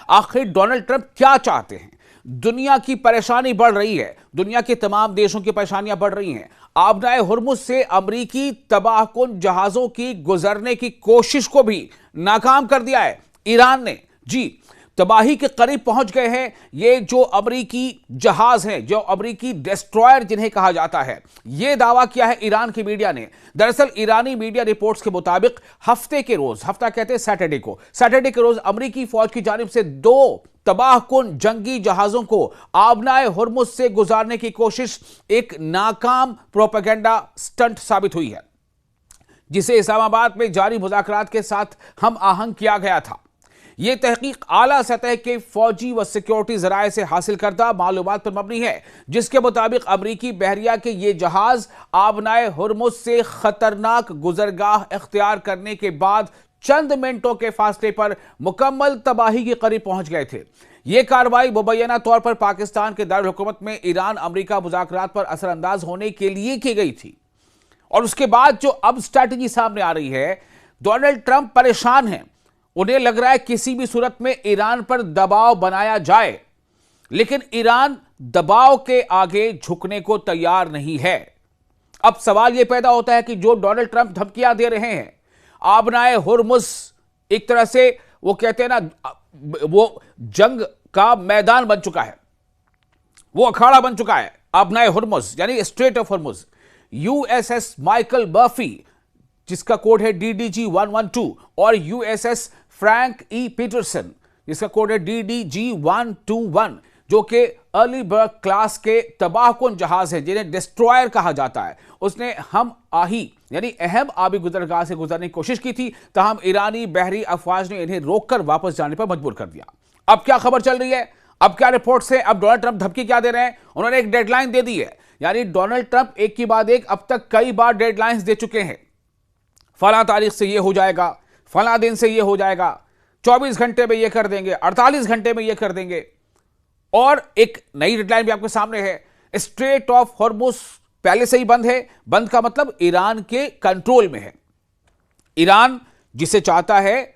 आखिर Donald Trump क्या चाहते हैं? दुनिया की परेशानी बढ़ रही है, दुनिया के तमाम देशों की परेशानियां बढ़ रही हैं। आबनाए हुर्मुज से अमरीकी तबाहकुन जहाजों की गुजरने की कोशिश को भी नाकाम कर दिया है ईरान ने। जी, तबाही के करीब पहुंच गए हैं ये जो अमरीकी जहाज हैं, जो अमरीकी डिस्ट्रॉयर जिन्हें कहा जाता है। यह दावा किया है ईरान की मीडिया ने। दरअसल ईरानी मीडिया रिपोर्ट्स के मुताबिक हफ्ते के रोज, हफ्ता कहते हैं सैटरडे के रोज अमरीकी फौज की जानिब से 2 तबाहकुन जंगी जहाजों को आबनाए हुर्मुज से गुजारने की कोशिश एक नाकाम प्रोपेगेंडा स्टंट साबित हुई है, जिसे इस्लामाबाद में जारी मुज़ाकरात के साथ हम आहंग किया गया था। यह तहकीक आला सतह के फौजी व सिक्योरिटी जराये से हासिल करदा मालूमात पर मबनी है, जिसके मुताबिक अमरीकी बहरिया के ये जहाज आबनाए हुर्मुज से खतरनाक गुजरगाह इख्तियार करने के बाद चंद मिनटों के फासले पर मुकम्मल तबाही के करीब पहुंच गए थे। यह कार्रवाई मुबैना तौर पर पाकिस्तान के दारुल हुकूमत में ईरान अमरीका मुज़ाकरात पर असरअंदाज होने के लिए की गई थी। और उसके बाद जो अब स्ट्रैटेजी सामने आ रही है, डोनाल्ड ट्रंप परेशान हैं। उन्हें लग रहा है किसी भी सूरत में ईरान पर दबाव बनाया जाए, लेकिन ईरान दबाव के आगे झुकने को तैयार नहीं है। अब सवाल यह पैदा होता है कि जो डोनाल्ड ट्रंप धमकियां दे रहे हैं, आबनाए हुर्मुज एक तरह से वो कहते हैं ना, वो जंग का मैदान बन चुका है, वो अखाड़ा बन चुका है। आबनाए हुर्मुज यानी strait of Hormuz. USS Michael Murphy जिसका कोड है DDG 112 और यूएसएस फ्रैंक ई पीटरसन जिसका कोड है DDG 121, जो कि अर्ली बर्ग क्लास के तबाहकुन जहाज हैं जिन्हें डिस्ट्रॉयर कहा जाता है, उसने हम आही यानी अहम आबी गुजरगाह से गुजरने की कोशिश की थी, तहम ईरानी बहरी अफवाज ने इन्हें रोककर वापस जाने पर मजबूर कर दिया। अब क्या खबर चल रही है, अब क्या रिपोर्ट्स है, अब डोनाल्ड ट्रंप धमकी क्या दे रहे हैं? उन्होंने एक डेडलाइन दे दी है, यानी डोनाल्ड ट्रंप एक के बाद एक अब तक कई बार डेडलाइंस दे चुके हैं। फला तारीख से यह हो जाएगा, फला दिन से यह हो जाएगा, 24 घंटे में यह कर देंगे, 48 घंटे में यह कर देंगे। और एक नई डेडलाइन भी आपके सामने है, स्ट्रेट ऑफ हुर्मुज पहले से ही बंद है। बंद का मतलब ईरान के कंट्रोल में है। ईरान जिसे चाहता है,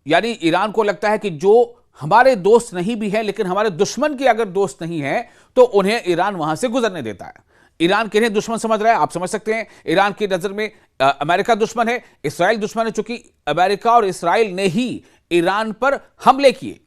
यानी ईरान को लगता है कि जो हमारे दोस्त नहीं भी है लेकिन हमारे दुश्मन के अगर दोस्त नहीं है तो उन्हें ईरान वहां से गुजरने देता है। ईरान किन्हें दुश्मन समझ रहा है आप समझ सकते हैं। ईरान की नजर में अमेरिका दुश्मन है, इस्राइल दुश्मन है, चूंकि अमेरिका और इस्राइल ने ही ईरान पर हमले किए।